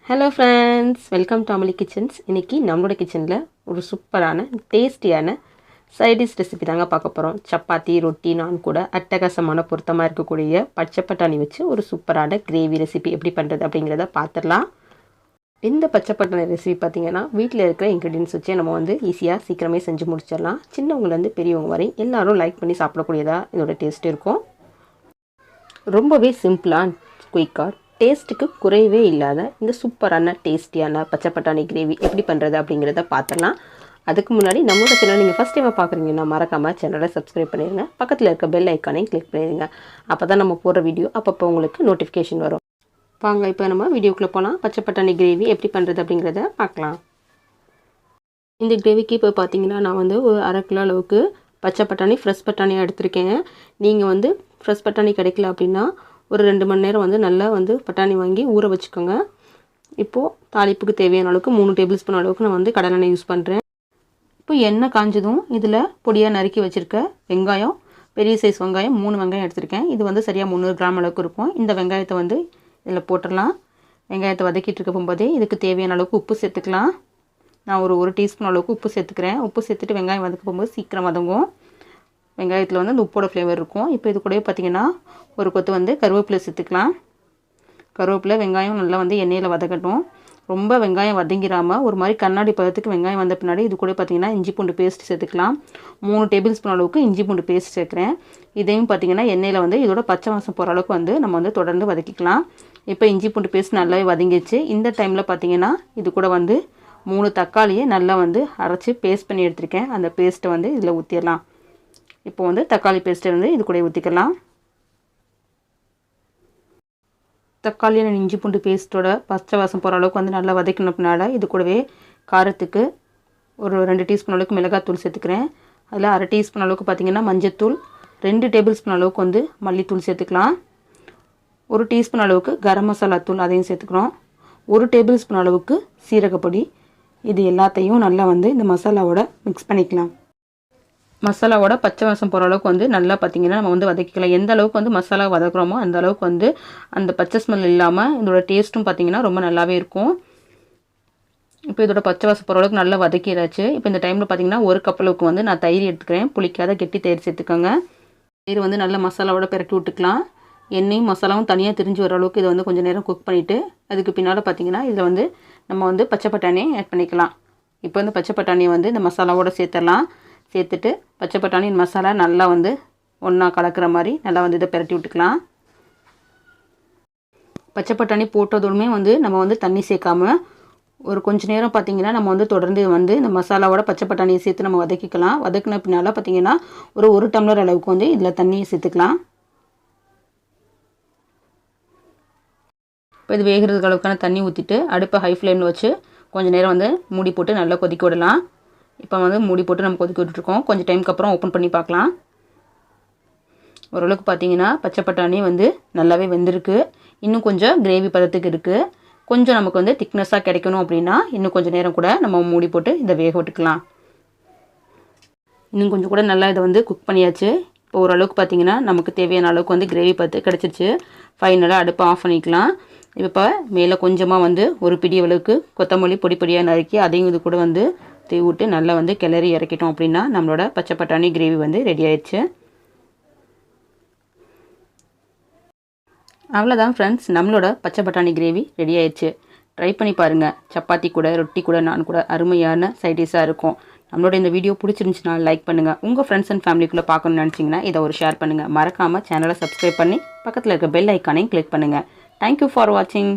Hello friends, welcome to amalikitchens. இன்றைக்கி நம்மளோட கிச்சனில் ஒரு சூப்பரான டேஸ்டியான சைடிஷ் ரெசிபி தாங்க பார்க்க போகிறோம். சப்பாத்தி, ரொட்டி, நான் கூட அட்டகாசமான பொருத்தமாக இருக்கக்கூடிய பச்சை பட்டாணி வச்சு ஒரு சூப்பரான கிரேவி ரெசிபி எப்படி பண்ணுறது அப்படிங்கிறத பார்த்துடலாம். இந்த பச்சை பட்டாணி ரெசிபி பார்த்திங்கன்னா வீட்டில் இருக்கிற இன்க்ரீடியன்ஸ் வச்சு நம்ம ஈஸியாக சீக்கிரமே செஞ்சு முடிச்சிடலாம். சின்னவங்கலேருந்து பெரியவங்க வரை எல்லோரும் லைக் பண்ணி சாப்பிடக்கூடியதாக இதோட டேஸ்ட் இருக்கும். ரொம்பவே சிம்பிளாக குயிக்காக டேஸ்ட்டுக்கு குறைவே இல்லாத இந்த சூப்பரான டேஸ்டியான பச்சை பட்டாணி கிரேவி எப்படி பண்ணுறது அப்படிங்கிறத பார்த்துடலாம். அதுக்கு முன்னாடி நம்மளோட சேனல் நீங்கள் ஃபஸ்ட் டைமாக பார்க்குறீங்கன்னா மறக்காமல் சேனலை சப்ஸ்கிரைப் பண்ணிடுங்க. பக்கத்தில் இருக்க பெல் ஐக்கானையும் கிளிக் பண்ணிடுங்க. அப்போ தான் நம்ம போடுற வீடியோ அப்பப்போ உங்களுக்கு நோட்டிஃபிகேஷன் வரும். வாங்க இப்போ நம்ம வீடியோக்குள்ளே போனால் பச்சை பட்டாணி கிரேவி எப்படி பண்ணுறது அப்படிங்கிறத பார்க்கலாம். இந்த கிரேவிக்கு இப்போ பார்த்தீங்கன்னா நான் ஒரு 1/2 கிலோ அளவுக்கு பச்சை பட்டாணி ஃப்ரெஷ் பட்டாணியாக எடுத்திருக்கேன். நீங்கள் ஃப்ரெஷ் பட்டாணி கிடைக்கல அப்படின்னா ஒரு 2 மணி நேரம் நல்லா பட்டாணி வாங்கி ஊற வச்சுக்கோங்க. இப்போது தாளிப்புக்கு தேவையான அளவுக்கு 3 டேபிள் ஸ்பூன் அளவுக்கு நான் கடலெண்ணெய் யூஸ் பண்ணுறேன். இப்போ எண்ணெய் காஞ்சதும் இதில் பொடியாக நறுக்கி வச்சுருக்க வெங்காயம், பெரிய சைஸ் வெங்காயம் 3 வெங்காயம் எடுத்திருக்கேன். இது சரியாக 300 கிராம் அளவுக்கு இருக்கும். இந்த வெங்காயத்தை இதில் போட்டுடலாம். வெங்காயத்தை வதக்கிட்டு இருக்க போகும்போதே இதுக்கு தேவையான அளவுக்கு உப்பு சேர்த்துக்கலாம். நான் ஒரு டீஸ்பூன் அளவுக்கு உப்பு சேர்த்துக்கிறேன். உப்பு சேர்த்துட்டு வெங்காயம் வதக்க போகும்போது சீக்கிரம் வதங்கும். வெங்காயத்தில் அந்த உப்போட ஃப்ளேவர் இருக்கும். இப்போ இது கூடவே பார்த்திங்கன்னா ஒரு கொத்து கருவேப்பிலை சேர்த்துக்கலாம். கருவேப்பிலை வெங்காயம் நல்லா எண்ணெயில் வதக்கட்டும். ரொம்ப வெங்காயம் வதங்கிடாமல் ஒரு மாதிரி கண்ணாடி பதத்துக்கு வெங்காயம் வந்த பின்னாடி இது கூட பார்த்திங்கன்னா இஞ்சி பூண்டு பேஸ்ட் சேர்த்துக்கலாம். 3 டேபிள் ஸ்பூன் அளவுக்கு இஞ்சி பூண்டு பேஸ்ட் சேர்க்குறேன். இதையும் பார்த்திங்கன்னா எண்ணெயில் இதோட பச்சை வாசம் போகிற அளவுக்கு நம்ம தொடர்ந்து வதக்கிக்கலாம். இப்போ இஞ்சி பூண்டு பேஸ்ட் நல்லாவே வதங்கிடுச்சு. இந்த டைமில் பார்த்திங்கன்னா இது கூட 3 தக்காளியை நல்லா அரைச்சி பேஸ்ட் பண்ணி எடுத்திருக்கேன். அந்த பேஸ்ட்டை இதில் ஊற்றிடலாம். இப்போ தக்காளி பேஸ்ட்டை இது கூட ஊற்றிக்கலாம். தக்காளி இஞ்சி பூண்டு பேஸ்ட்டோட பச்சை வாசம் போகிற அளவுக்கு நல்லா வதக்கணும். பின்னாடி இது கூடவே காரத்துக்கு ஒரு 2 டீஸ்பூன் அளவுக்கு மிளகாத்தூள் சேர்த்துக்கிறேன். அதில் 1/2 டீஸ்பூன் அளவுக்கு பார்த்திங்கன்னா மஞ்சத்தூள், 2 டேபிள் ஸ்பூன் அளவுக்கு மல்லித்தூள் சேர்த்துக்கலாம். 1 டீஸ்பூன் அளவுக்கு கரம் மசாலா தூள் அதையும் சேர்த்துக்கிறோம். 1 டேபிள் ஸ்பூன் அளவுக்கு சீரகப்பொடி. இது எல்லாத்தையும் நல்லா இந்த மசாலாவோட மிக்ஸ் பண்ணிக்கலாம். மசாலாவோட பச்சை வாசம் போகிற அளவுக்கு நல்லா பார்த்திங்கன்னா நம்ம வதக்கிக்கலாம். எந்த அளவுக்கு மசாலா வதக்குறோமோ அந்த அளவுக்கு அந்த பச்சை ஸ்மெல் இல்லாமல் இதோட டேஸ்ட்டும் பார்த்திங்கன்னா ரொம்ப நல்லாவே இருக்கும். இப்போ இதோட பச்சை வாசம் போகிற அளவுக்கு நல்லா வதக்கிடாச்சு. இப்போ இந்த டைமில் பார்த்திங்கன்னா 1 கப் அளவுக்கு நான் தயிர் எடுத்துக்கிறேன். புளிக்காத கெட்டி தயிர் சேர்த்துக்கோங்க. தயிர் நல்லா மசாலாவோட பிரட்டி விட்டுக்கலாம். எண்ணெயும் மசாலாவும் தனியாக திரிஞ்சு வர அளவுக்கு இதை கொஞ்சம் நேரம் குக் பண்ணிவிட்டு அதுக்கு பின்னால் பார்த்திங்கன்னா இதில் நம்ம பச்சை பட்டாணியை ஆட் பண்ணிக்கலாம். இப்போ பச்சை பட்டாணியை இந்த மசாலாவோட சேர்த்துடலாம். சேர்த்துட்டு பச்சை பட்டாணி மசாலா நல்லா ஒன்றா கலக்கிற மாதிரி நல்லா இதை பிரட்டி விட்டுக்கலாம். பச்சை பட்டாணி போட்டதுமே நம்ம தண்ணி சேர்க்காமல் ஒரு கொஞ்சம் நேரம் பார்த்திங்கன்னா நம்ம தொடர்ந்து இந்த மசாலாவோட பச்சை பட்டாணியை சேர்த்து நம்ம வதக்கிக்கலாம். வதக்கின பின்னால் பார்த்திங்கன்னா ஒரு 1 டம்ளர் அளவுக்கு இதில் தண்ணியை சேர்த்துக்கலாம். இப்போ இது வேகிறதுக்கு அளவுக்கான தண்ணி ஊற்றிட்டு அடுப்பை ஹை ஃப்ளேமில் வச்சு கொஞ்சம் நேரம் மூடி போட்டு நல்லா கொதிக்க விடலாம். இப்போ மூடி போட்டு நம்ம கொதிக்க விட்டுருக்கோம். கொஞ்சம் டைமுக்கு அப்புறம் ஓப்பன் பண்ணி பார்க்கலாம். ஓரளவுக்கு பார்த்திங்கன்னா பச்சை பட்டாணி நல்லாவே வெந்திருக்கு. இன்னும் கொஞ்சம் கிரேவி பதத்துக்கு இருக்குது. கொஞ்சம் நமக்கு திக்னஸாக கிடைக்கணும் அப்படின்னா இன்னும் கொஞ்சம் நேரம் கூட நம்ம மூடி போட்டு இதை வேக விட்டுக்கலாம். இன்னும் கொஞ்சம் கூட நல்லா இதை குக் பண்ணியாச்சு. இப்போ ஓரளவுக்கு பார்த்திங்கன்னா நமக்கு தேவையான அளவுக்கு கிரேவி பதத்து கிடச்சிருச்சு. ஃபைனலாக அடுப்பை ஆஃப் பண்ணிக்கலாம். இப்போ மேலே கொஞ்சமாக ஒரு பிடி அளவுக்கு கொத்தமல்லி பொடி பொடியாக நறுக்கி அதையும் இது கூட தூவி விட்டு நல்லா கிளறி இறக்கிட்டோம் அப்படின்னா நம்மளோட பச்சை பட்டாணி கிரேவி ரெடி ஆயிடுச்சு. அவ்வளோதான் ஃப்ரெண்ட்ஸ், நம்மளோட பச்சை பட்டாணி கிரேவி ரெடி ஆயிடுச்சு. ட்ரை பண்ணி பாருங்கள். சப்பாத்தி கூட, ரொட்டி கூட, நான் கூட அருமையான சைடிஷாக இருக்கும். நம்மளோட இந்த வீடியோ பிடிச்சிருந்துச்சுன்னா லைக் பண்ணுங்கள். உங்கள் ஃப்ரெண்ட்ஸ் அண்ட் ஃபேமிலிக்குள்ளே பார்க்கணும்னு நினச்சிங்கன்னா இதை ஷேர் பண்ணுங்கள். மறக்காமல் சேனலை சப்ஸ்கிரைப் பண்ணி பக்கத்தில் இருக்க பெல் ஐக்கானையும் கிளிக் பண்ணுங்கள். தேங்க்யூ ஃபார் வாட்சிங்.